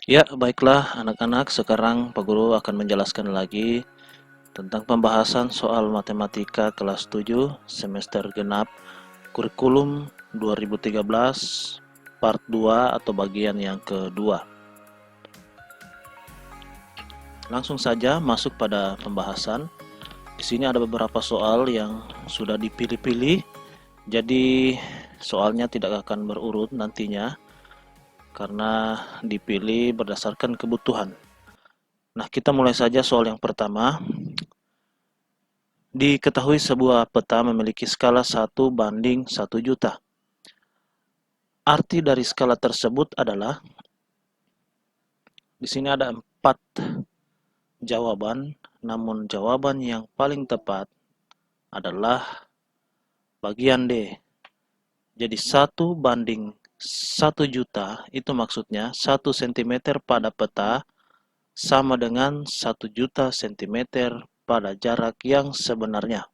Ya, baiklah anak-anak, sekarang Pak Guru akan menjelaskan lagi tentang pembahasan soal matematika kelas 7 semester genap kurikulum 2013 part 2 atau bagian yang kedua. Langsung saja masuk pada pembahasan. Di sini ada beberapa soal yang sudah dipilih-pilih, jadi soalnya tidak akan berurut nantinya karena dipilih berdasarkan kebutuhan. Nah, kita mulai saja soal yang pertama. Diketahui sebuah peta memiliki skala 1:1 juta. Arti dari skala tersebut adalah, di sini ada 4 jawaban, namun jawaban yang paling tepat adalah bagian D. Jadi 1:1 juta itu maksudnya 1 cm pada peta sama dengan 1 juta cm pada jarak yang sebenarnya.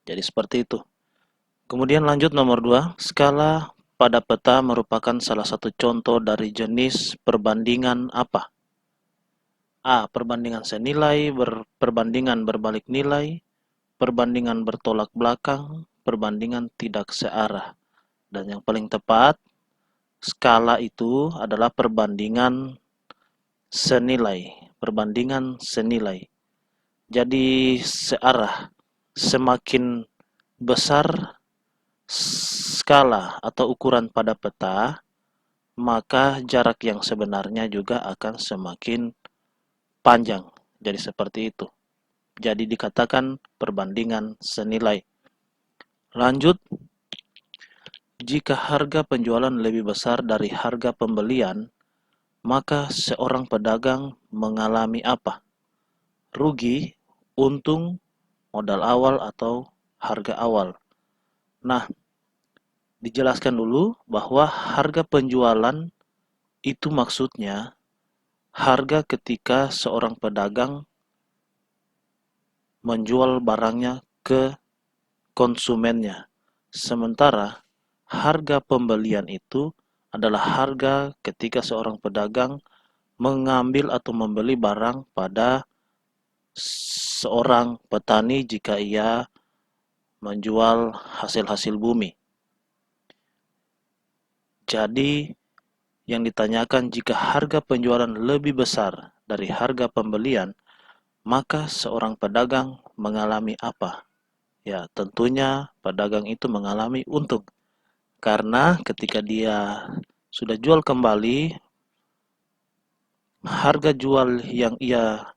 Jadi seperti itu. Kemudian lanjut nomor 2, skala pada peta merupakan salah satu contoh dari jenis perbandingan apa? A. Perbandingan senilai, perbandingan berbalik nilai, perbandingan bertolak belakang, perbandingan tidak searah. Dan yang paling tepat, skala itu adalah perbandingan senilai. Perbandingan senilai. Jadi searah. Semakin besar skala atau ukuran pada peta, maka jarak yang sebenarnya juga akan semakin panjang. Jadi seperti itu. Jadi dikatakan perbandingan senilai. Lanjut, jika harga penjualan lebih besar dari harga pembelian, maka seorang pedagang mengalami apa? Rugi, untung, modal awal, atau harga awal. Nah, dijelaskan dulu bahwa harga penjualan itu maksudnya harga ketika seorang pedagang menjual barangnya ke konsumennya. Sementara harga pembelian itu adalah harga ketika seorang pedagang mengambil atau membeli barang pada seorang petani jika ia menjual hasil-hasil bumi. Jadi yang ditanyakan, jika harga penjualan lebih besar dari harga pembelian, maka seorang pedagang mengalami apa? Ya, tentunya pedagang itu mengalami untung. Karena ketika dia sudah jual kembali, harga jual yang ia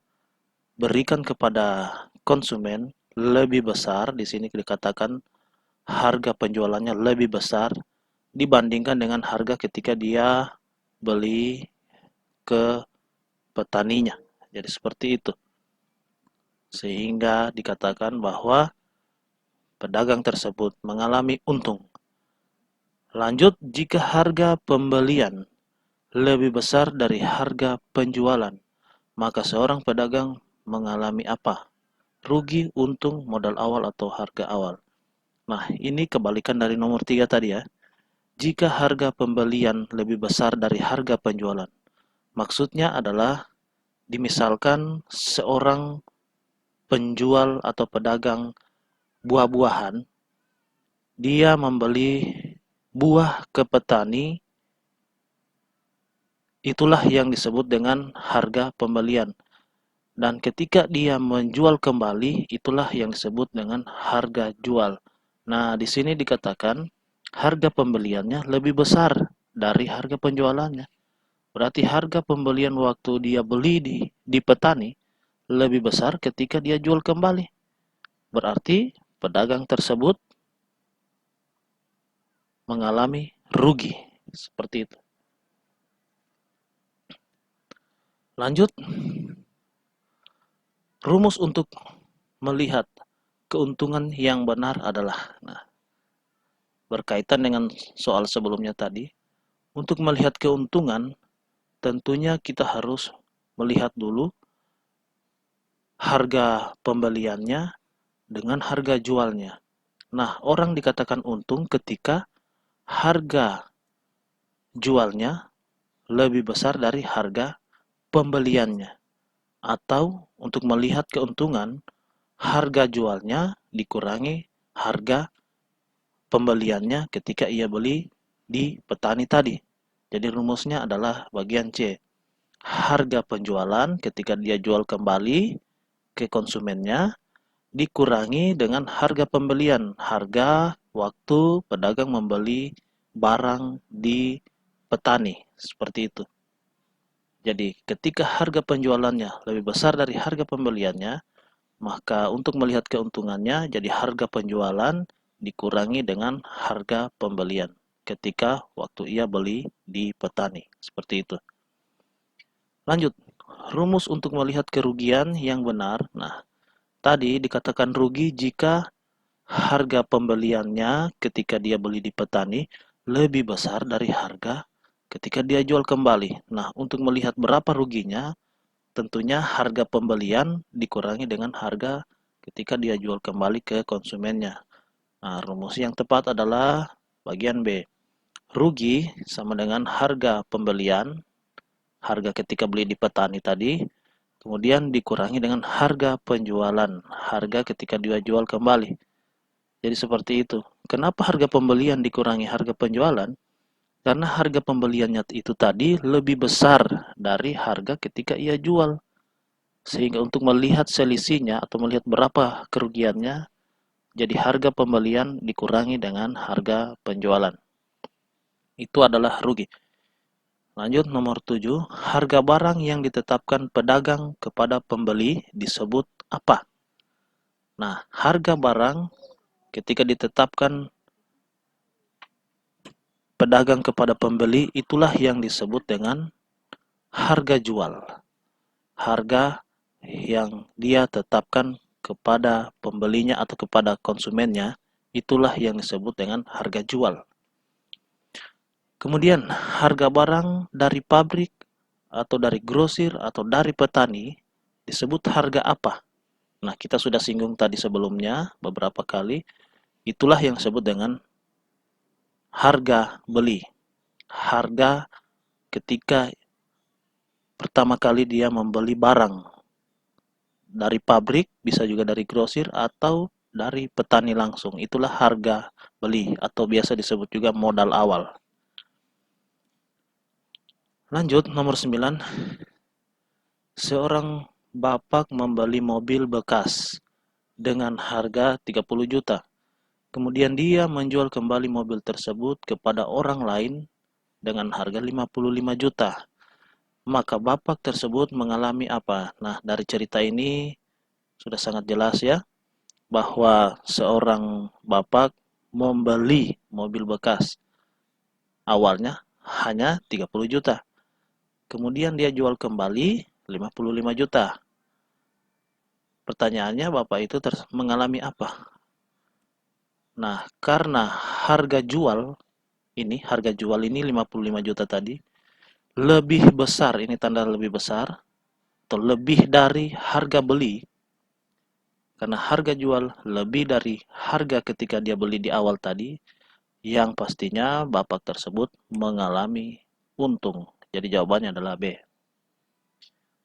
berikan kepada konsumen lebih besar. Di sini dikatakan harga penjualannya lebih besar dibandingkan dengan harga ketika dia beli ke petaninya. Jadi seperti itu. Sehingga dikatakan bahwa pedagang tersebut mengalami untung. Lanjut, jika harga pembelian lebih besar dari harga penjualan, maka seorang pedagang mengalami apa? Rugi, untung, modal awal, atau harga awal. Nah, ini kebalikan dari nomor 3 tadi ya. Jika harga pembelian lebih besar dari harga penjualan, maksudnya adalah dimisalkan seorang penjual atau pedagang buah-buahan, dia membeli buah ke petani, itulah yang disebut dengan harga pembelian. Dan ketika dia menjual kembali, itulah yang disebut dengan harga jual. Nah, di sini dikatakan harga pembeliannya lebih besar dari harga penjualannya. Berarti harga pembelian waktu dia beli di petani lebih besar ketika dia jual kembali. Berarti pedagang tersebut mengalami rugi. Seperti itu. Lanjut, rumus untuk melihat keuntungan yang benar adalah, nah, berkaitan dengan soal sebelumnya tadi. Untuk melihat keuntungan, tentunya kita harus melihat dulu harga pembeliannya dengan harga jualnya. Nah, orang dikatakan untung ketika harga jualnya lebih besar dari harga pembeliannya. Atau untuk melihat keuntungan, harga jualnya dikurangi harga pembeliannya ketika ia beli di petani tadi. Jadi rumusnya adalah bagian C. Harga penjualan ketika dia jual kembali ke konsumennya dikurangi dengan harga pembelian, harga waktu pedagang membeli barang di petani, seperti itu. Jadi ketika harga penjualannya lebih besar dari harga pembeliannya, maka untuk melihat keuntungannya, jadi harga penjualan dikurangi dengan harga pembelian ketika waktu ia beli di petani, seperti itu. Lanjut, rumus untuk melihat kerugian yang benar. Nah, tadi dikatakan rugi jika harga pembeliannya ketika dia beli di petani lebih besar dari harga ketika dia jual kembali. Nah, untuk melihat berapa ruginya, tentunya harga pembelian dikurangi dengan harga ketika dia jual kembali ke konsumennya. Nah, rumus yang tepat adalah bagian B. Rugi sama dengan harga pembelian, harga ketika beli di petani tadi, kemudian dikurangi dengan harga penjualan, harga ketika dia jual kembali. Jadi seperti itu. Kenapa harga pembelian dikurangi harga penjualan? Karena harga pembeliannya itu tadi lebih besar dari harga ketika ia jual. Sehingga untuk melihat selisihnya atau melihat berapa kerugiannya, jadi harga pembelian dikurangi dengan harga penjualan. Itu adalah rugi. Lanjut nomor 7, harga barang yang ditetapkan pedagang kepada pembeli disebut apa? Nah, harga barang ketika ditetapkan pedagang kepada pembeli itulah yang disebut dengan harga jual. Harga yang dia tetapkan kepada pembelinya atau kepada konsumennya itulah yang disebut dengan harga jual. Kemudian harga barang dari pabrik atau dari grosir atau dari petani disebut harga apa? Nah, kita sudah singgung tadi sebelumnya beberapa kali, itulah yang disebut dengan harga beli. Harga ketika pertama kali dia membeli barang dari pabrik, bisa juga dari grosir atau dari petani langsung. Itulah harga beli atau biasa disebut juga modal awal. Lanjut nomor 9. Seorang bapak membeli mobil bekas dengan harga 30 juta. Kemudian dia menjual kembali mobil tersebut kepada orang lain dengan harga 55 juta. Maka bapak tersebut mengalami apa? Nah, dari cerita ini sudah sangat jelas ya, bahwa seorang bapak membeli mobil bekas. Awalnya hanya 30 juta. Kemudian dia jual kembali 55 juta. Pertanyaannya, bapak itu mengalami apa? Nah, karena harga jual ini 55 juta tadi, lebih besar, ini tanda lebih besar, atau lebih dari harga beli, karena harga jual lebih dari harga ketika dia beli di awal tadi, yang pastinya bapak tersebut mengalami untung. Jadi jawabannya adalah B.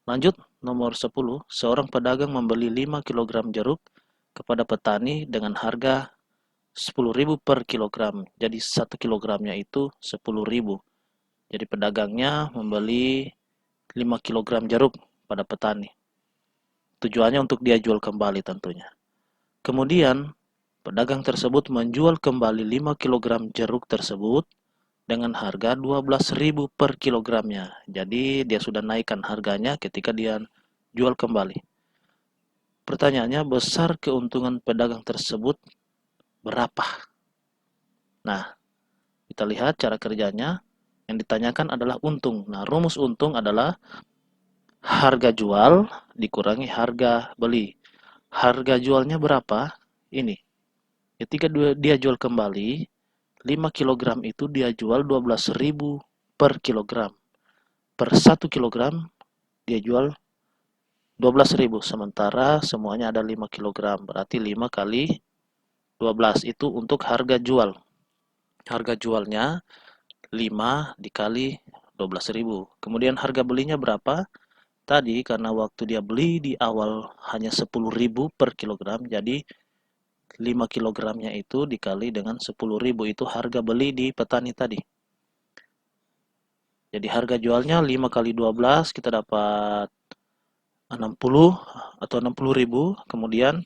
Lanjut, nomor 10. Seorang pedagang membeli 5 kg jeruk kepada petani dengan harga 10.000 per kilogram. Jadi 1 kilogramnya itu 10.000. Jadi pedagangnya membeli 5 kg jeruk pada petani. Tujuannya untuk dia jual kembali tentunya. Kemudian, pedagang tersebut menjual kembali 5 kg jeruk tersebut dengan harga 12.000 per kilogramnya. Jadi dia sudah naikkan harganya ketika dia jual kembali. Pertanyaannya, besar keuntungan pedagang tersebut berapa? Nah, kita lihat cara kerjanya. Yang ditanyakan adalah untung. Nah, rumus untung adalah harga jual dikurangi harga beli. Harga jualnya berapa? Ini. Ketika dia jual kembali, 5 kg itu dia jual 12.000 per kilogram. Per 1 kilogram dia jual 12.000. Sementara semuanya ada 5 kg. Berarti 5 kali 12 itu untuk harga jual. Harga jualnya 5 dikali 12.000. Kemudian harga belinya berapa? Tadi karena waktu dia beli di awal hanya 10.000 per kilogram, jadi 5 kilogramnya itu dikali dengan 10.000 itu harga beli di petani tadi. Jadi harga jualnya 5 kali 12 kita dapat 60 atau 60.000, kemudian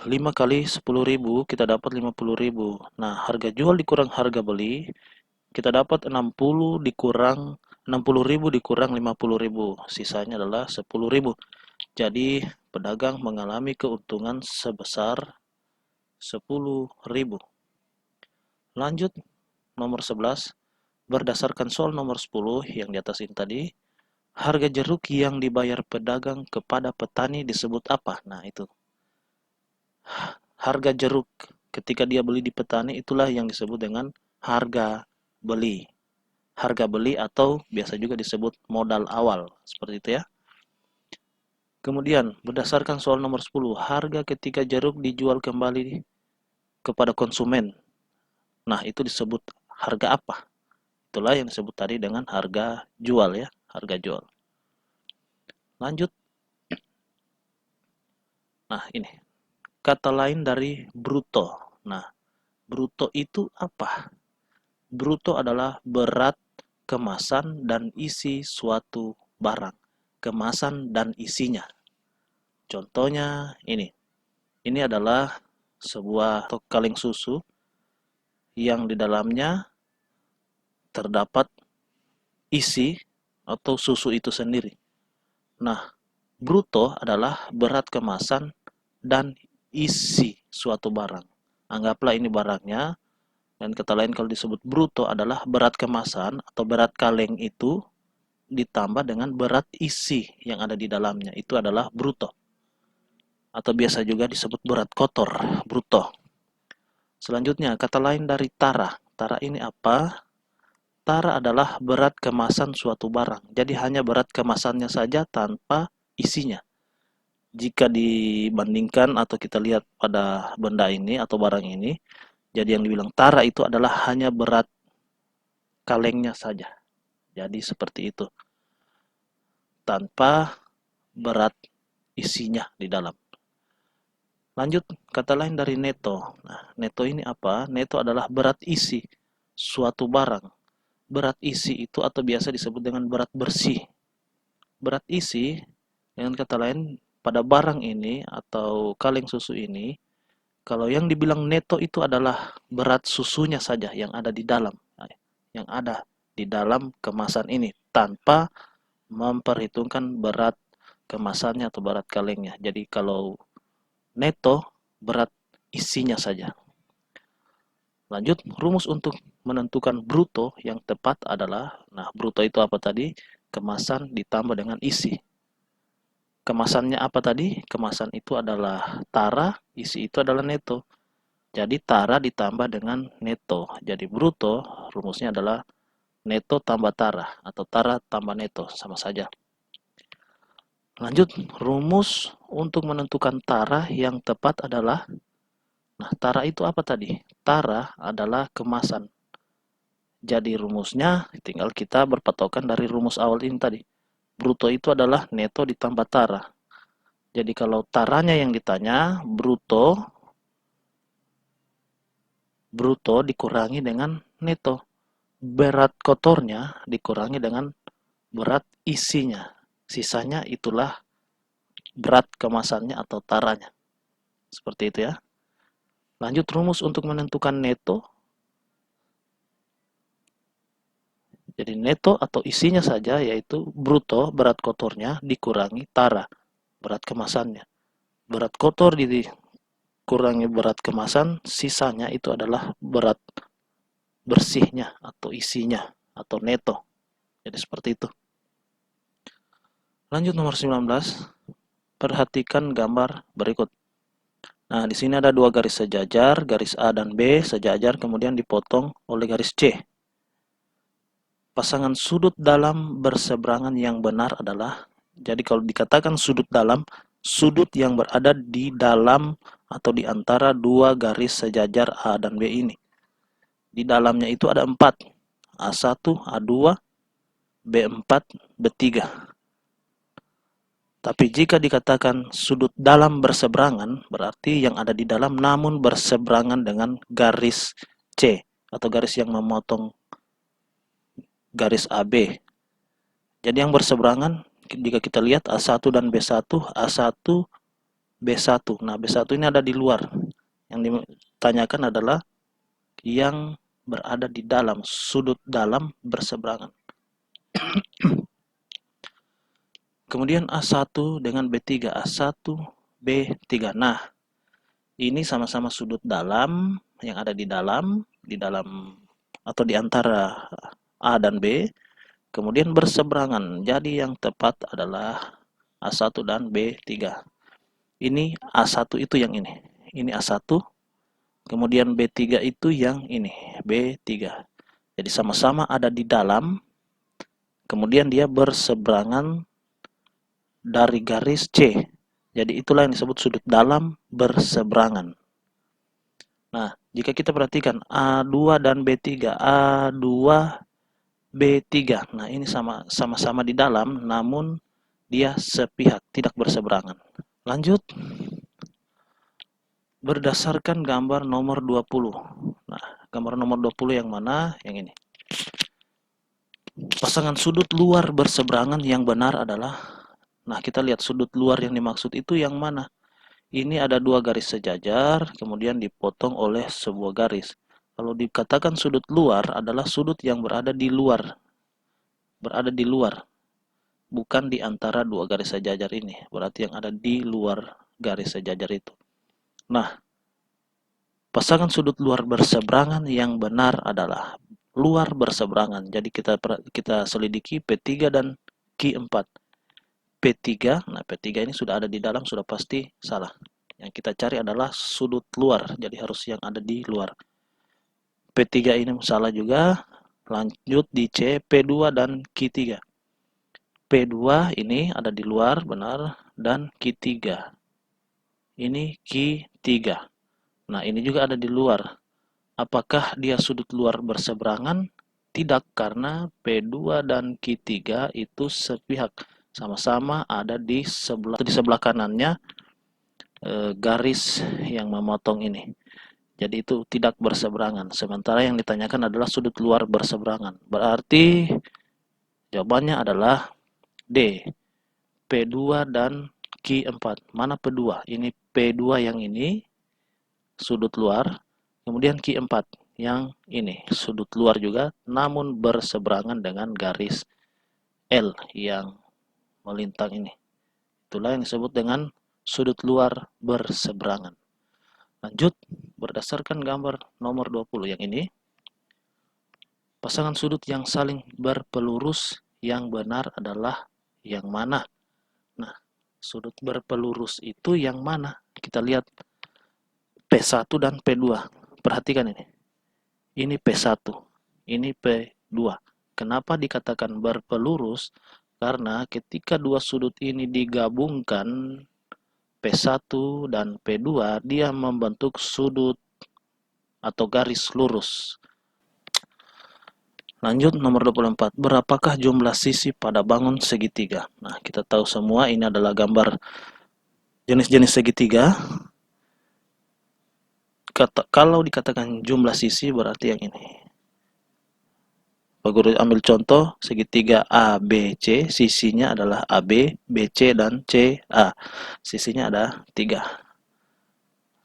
5 kali 10.000 kita dapat 50.000. Nah, harga jual dikurang harga beli kita dapat 60.000 dikurang 50.000, sisanya adalah 10.000. Jadi pedagang mengalami keuntungan sebesar 10.000. Lanjut nomor 11. Berdasarkan soal nomor 10 yang di atas ini tadi, harga jeruk yang dibayar pedagang kepada petani disebut apa? Nah, itu. Harga jeruk ketika dia beli di petani itulah yang disebut dengan harga beli. Harga beli atau biasa juga disebut modal awal. Seperti itu ya. Kemudian, berdasarkan soal nomor 10, harga ketika jeruk dijual kembali kepada konsumen. Nah, itu disebut harga apa? Itulah yang disebut tadi dengan harga jual ya, harga jual. Lanjut. Nah, ini kata lain dari bruto. Nah, bruto itu apa? Bruto adalah berat, kemasan, dan isi suatu barang. Kemasan dan isinya. Contohnya ini. Ini adalah sebuah kaleng susu yang di dalamnya terdapat isi atau susu itu sendiri. Nah, bruto adalah berat kemasan dan isi suatu barang. Anggaplah ini barangnya, dan kata lain kalau disebut bruto adalah berat kemasan atau berat kaleng itu ditambah dengan berat isi yang ada di dalamnya. Itu adalah bruto. Atau biasa juga disebut berat kotor, bruto. Selanjutnya, kata lain dari tara. Tara ini apa? Tara adalah berat kemasan suatu barang. Jadi hanya berat kemasannya saja tanpa isinya. Jika dibandingkan atau kita lihat pada benda ini atau barang ini, jadi yang dibilang tara itu adalah hanya berat kalengnya saja. Jadi seperti itu. Tanpa berat isinya di dalam. Lanjut, kata lain dari neto. Nah, neto ini apa? Neto adalah berat isi suatu barang. Berat isi itu atau biasa disebut dengan berat bersih. Berat isi, dengan kata lain, pada barang ini atau kaleng susu ini, kalau yang dibilang neto itu adalah berat susunya saja yang ada di dalam. Yang ada di dalam kemasan ini, tanpa memperhitungkan berat kemasannya atau berat kalengnya. Jadi kalau neto, berat isinya saja. Lanjut, rumus untuk menentukan bruto yang tepat adalah, nah bruto itu apa tadi? Kemasan ditambah dengan isi. Kemasannya apa tadi? Kemasan itu adalah tara, isi itu adalah neto. Jadi tara ditambah dengan neto. Jadi bruto rumusnya adalah neto tambah tara atau tara tambah neto, sama saja. Lanjut, rumus untuk menentukan tara yang tepat adalah, nah tara itu apa tadi? Tara adalah kemasan. Jadi rumusnya tinggal kita berpatokan dari rumus awal ini tadi. Bruto itu adalah neto ditambah tara. Jadi kalau taranya yang ditanya, bruto dikurangi dengan neto. Berat kotornya dikurangi dengan berat isinya. Sisanya itulah berat kemasannya atau taranya. Seperti itu ya. Lanjut, rumus untuk menentukan neto. Jadi neto atau isinya saja yaitu bruto berat kotornya dikurangi tara berat kemasannya. Berat kotor dikurangi berat kemasan, sisanya itu adalah berat bersihnya atau isinya atau neto. Jadi seperti itu. Lanjut nomor 19. Perhatikan gambar berikut. Nah, di sini ada dua garis sejajar, garis A dan B sejajar kemudian dipotong oleh garis C. Pasangan sudut dalam berseberangan yang benar adalah, jadi kalau dikatakan sudut dalam, sudut yang berada di dalam atau di antara dua garis sejajar A dan B ini. Di dalamnya itu ada 4, A1, A2, B4, B3. Tapi jika dikatakan sudut dalam berseberangan, berarti yang ada di dalam namun berseberangan dengan garis C atau garis yang memotong garis AB. Jadi yang berseberangan jika kita lihat A1 dan B1, A1, B1. Nah, B1 ini ada di luar. Yang ditanyakan adalah yang berada di dalam, sudut dalam berseberangan. Kemudian A1 dengan B3, A1, B3. Nah, ini sama-sama sudut dalam yang ada di dalam atau di antara A dan B, kemudian berseberangan. Jadi yang tepat adalah A1 dan B3. Ini A1 itu yang ini. Ini A1, kemudian B3 itu yang ini, B3. Jadi sama-sama ada di dalam, kemudian dia berseberangan dari garis C. Jadi itulah yang disebut sudut dalam berseberangan. Nah, jika kita perhatikan A2 dan B3, A2, B3. Nah, ini sama-sama di dalam, namun dia sepihak, tidak berseberangan. Lanjut. Berdasarkan gambar nomor 20. Nah, gambar nomor 20 yang mana? Yang ini. Pasangan sudut luar berseberangan yang benar adalah, nah kita lihat sudut luar yang dimaksud itu yang mana. Ini ada dua garis sejajar, kemudian dipotong oleh sebuah garis. Kalau dikatakan sudut luar adalah sudut yang berada di luar. Berada di luar. Bukan di antara dua garis sejajar ini. Berarti yang ada di luar garis sejajar itu. Nah, pasangan sudut luar berseberangan yang benar adalah luar berseberangan. Jadi kita selidiki P3 dan Q4. P3, nah P3 ini sudah ada di dalam, sudah pasti salah. Yang kita cari adalah sudut luar, jadi harus yang ada di luar. P3 ini salah juga. Lanjut di C, P2 dan Q3. P2 ini ada di luar, benar, dan Q3. Ini Q3. Nah, ini juga ada di luar. Apakah dia sudut luar berseberangan? Tidak, karena P2 dan Q3 itu sepihak. Sama-sama ada di sebelah kanannya garis yang memotong ini. Jadi itu tidak berseberangan. Sementara yang ditanyakan adalah sudut luar berseberangan. Berarti jawabannya adalah D. P2 dan Q4. Mana P2? Ini P2 yang ini sudut luar. Kemudian Q4 yang ini sudut luar juga, namun berseberangan dengan garis L yang melintang ini. Itulah yang disebut dengan sudut luar berseberangan. Lanjut, berdasarkan gambar nomor 20 yang ini, pasangan sudut yang saling berpelurus yang benar adalah yang mana? Nah, sudut berpelurus itu yang mana? Kita lihat P1 dan P2. Perhatikan ini. Ini P1, ini P2. Kenapa dikatakan berpelurus? Karena ketika dua sudut ini digabungkan, P1 dan P2, dia membentuk sudut atau garis lurus. Lanjut nomor 24. Berapakah jumlah sisi pada bangun segitiga? Nah, kita tahu semua ini adalah gambar jenis-jenis segitiga. Kalau dikatakan jumlah sisi berarti yang ini. Pak Guru ambil contoh segitiga ABC, sisinya adalah AB, BC, dan CA. Sisinya ada 3.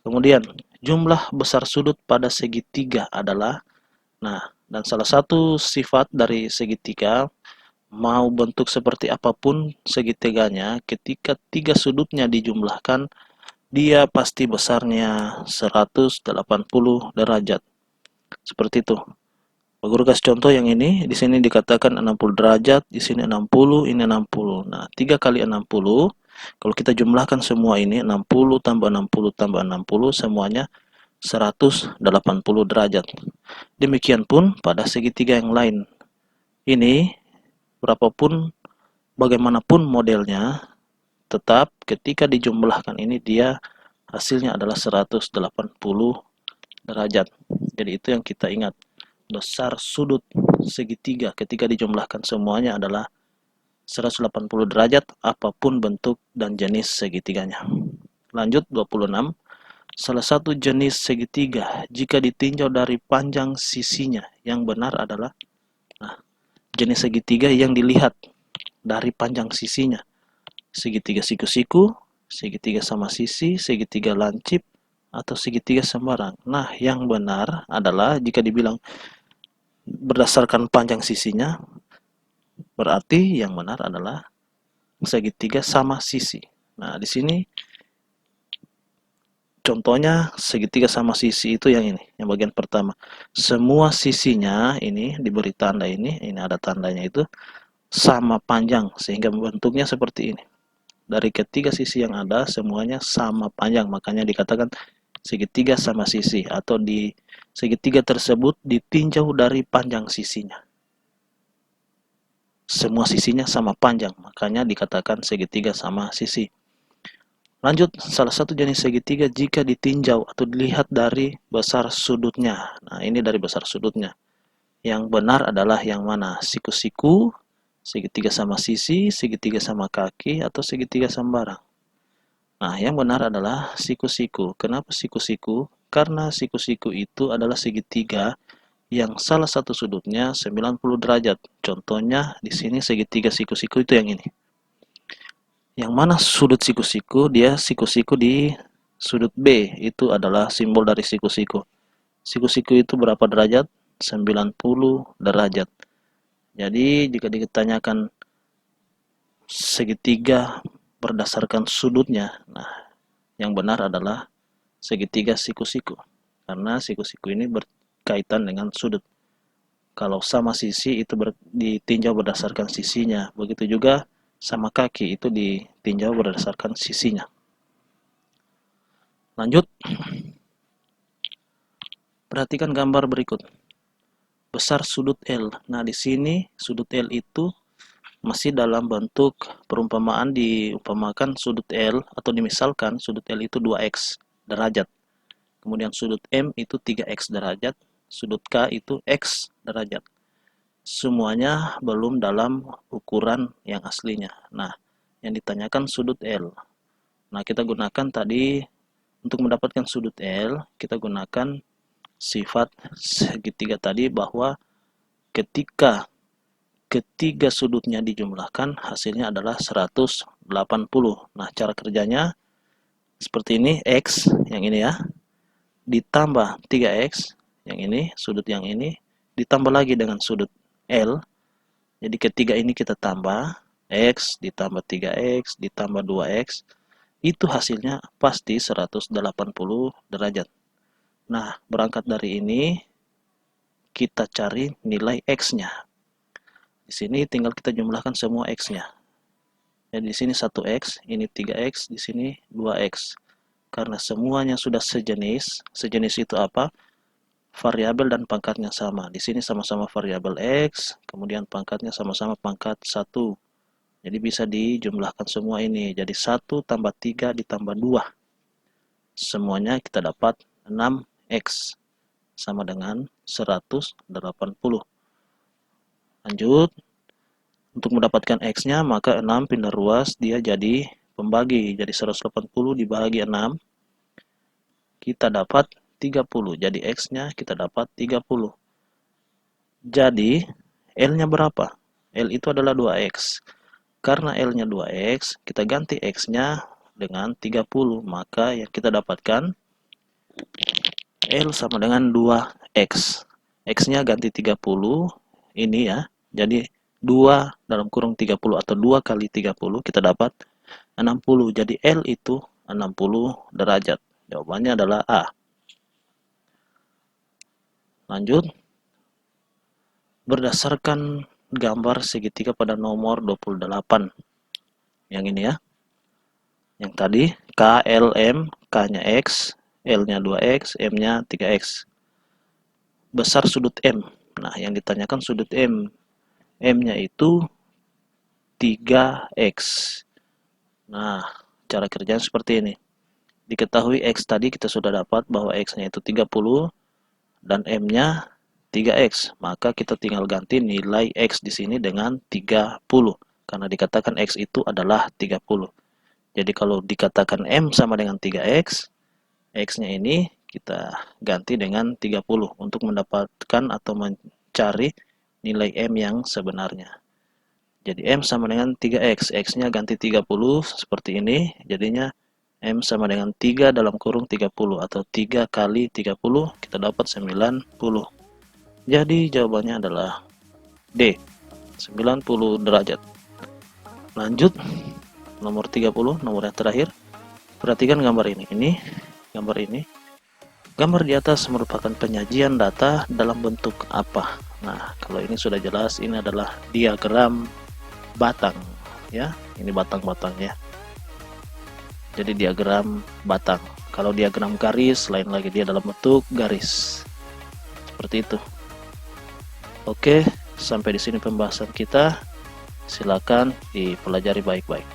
Kemudian jumlah besar sudut pada segitiga adalah, nah, dan salah satu sifat dari segitiga, mau bentuk seperti apapun segitiganya, ketika 3 sudutnya dijumlahkan, dia pasti besarnya 180 derajat. Seperti itu. Pak Guru kasih contoh yang ini, di sini dikatakan 60 derajat, di sini 60, ini 60. Nah, 3 kali 60, kalau kita jumlahkan semua ini, 60 tambah 60 tambah 60, semuanya 180 derajat. Demikian pun pada segitiga yang lain. Ini, berapapun, bagaimanapun modelnya, tetap ketika dijumlahkan ini, dia hasilnya adalah 180 derajat. Jadi itu yang kita ingat. besar sudut segitiga ketika dijumlahkan semuanya adalah 180 derajat apapun bentuk dan jenis segitiganya. Lanjut 26. Salah satu jenis segitiga jika ditinjau dari panjang sisinya yang benar adalah jenis segitiga yang dilihat dari panjang sisinya. Segitiga siku-siku, segitiga sama sisi, segitiga lancip, atau segitiga sembarang. Nah, yang benar adalah jika dibilang berdasarkan panjang sisinya, berarti yang benar adalah segitiga sama sisi. Nah, di sini contohnya segitiga sama sisi itu yang ini, yang bagian pertama. Semua sisinya ini diberi tanda ini ada tandanya itu sama panjang sehingga bentuknya seperti ini. Dari ketiga sisi yang ada semuanya sama panjang, makanya dikatakan segitiga sama sisi atau di segitiga tersebut ditinjau dari panjang sisinya. Semua sisinya sama panjang, makanya dikatakan segitiga sama sisi. Lanjut, salah satu jenis segitiga jika ditinjau atau dilihat dari besar sudutnya. Nah, ini dari besar sudutnya. Yang benar adalah yang mana? Siku-siku, segitiga sama sisi, segitiga sama kaki, atau segitiga sembarang. Nah, yang benar adalah siku-siku. Kenapa siku-siku? Karena siku-siku itu adalah segitiga yang salah satu sudutnya 90 derajat. Contohnya di sini segitiga siku-siku itu yang ini. Yang mana sudut siku-siku? Dia siku-siku di sudut B. Itu adalah simbol dari siku-siku. Siku-siku itu berapa derajat? 90 derajat. Jadi jika ditanyakan segitiga berdasarkan sudutnya, nah yang benar adalah segitiga siku-siku. Karena siku-siku ini berkaitan dengan sudut. Kalau sama sisi itu ditinjau berdasarkan sisinya. Begitu juga sama kaki itu ditinjau berdasarkan sisinya. Lanjut. Perhatikan gambar berikut. Besar sudut L. Nah, di sini sudut L itu masih dalam bentuk perumpamaan, diumpamakan sudut L atau dimisalkan sudut L itu 2x derajat. Kemudian sudut M itu 3x derajat, sudut K itu x derajat. Semuanya belum dalam ukuran yang aslinya. Nah, yang ditanyakan sudut L. Nah, kita gunakan tadi untuk mendapatkan sudut L, kita gunakan sifat segitiga tadi bahwa ketika ketiga sudutnya dijumlahkan hasilnya adalah 180. Nah, cara kerjanya seperti ini, X yang ini ya, ditambah 3X yang ini, sudut yang ini, ditambah lagi dengan sudut L. Jadi ketiga ini kita tambah, X ditambah 3X ditambah 2X, itu hasilnya pasti 180 derajat. Nah, berangkat dari ini, kita cari nilai X-nya. Di sini tinggal kita jumlahkan semua X-nya. Jadi di sini 1X, ini 3X, di sini 2X. Karena semuanya sudah sejenis, sejenis itu apa? Variabel dan pangkatnya sama. Di sini sama-sama variabel X, kemudian pangkatnya sama-sama pangkat 1. Jadi bisa dijumlahkan semua ini. Jadi 1 tambah 3 ditambah 2. Semuanya kita dapat 6X. Sama dengan 180. Lanjut. Untuk mendapatkan X-nya, maka 6 pindah ruas, dia jadi pembagi. Jadi 180 dibagi 6. Kita dapat 30. Jadi X-nya kita dapat 30. Jadi L-nya berapa? L itu adalah 2X. Karena L-nya 2X, kita ganti X-nya dengan 30. Maka yang kita dapatkan L sama dengan 2X. X-nya ganti 30. Ini ya. Jadi 2 dalam kurung 30 atau 2 kali 30 kita dapat 60. Jadi L itu 60 derajat. Jawabannya adalah A. Lanjut. Berdasarkan gambar segitiga pada nomor 28. Yang ini ya. Yang tadi K, L, M, K-nya X, L-nya 2X, M-nya 3X. Besar sudut M. Nah, yang ditanyakan sudut M. M-nya itu 3X. Nah, cara kerjanya seperti ini. Diketahui X tadi kita sudah dapat bahwa X-nya itu 30 dan M-nya 3x, maka kita tinggal ganti nilai x di sini dengan 30 karena dikatakan x itu adalah 30. Jadi kalau dikatakan M sama dengan 3x, x-nya ini kita ganti dengan 30 untuk mendapatkan atau mencari nilai M yang sebenarnya. Jadi M sama dengan 3x, x-nya ganti 30 seperti ini, jadinya M sama dengan 3 dalam kurung 30 atau 3 kali 30 kita dapat 90. Jadi jawabannya adalah D, 90 derajat. Lanjut, nomor 30, nomor yang terakhir. Perhatikan gambar ini. Gambar ini. Gambar di atas merupakan penyajian data dalam bentuk apa? Nah, kalau ini sudah jelas, ini adalah diagram batang, ya. Ini batang-batangnya. Jadi diagram batang. Kalau diagram garis, lain lagi, dia dalam bentuk garis. Seperti itu. Oke, sampai di sini pembahasan kita. Silakan dipelajari baik-baik.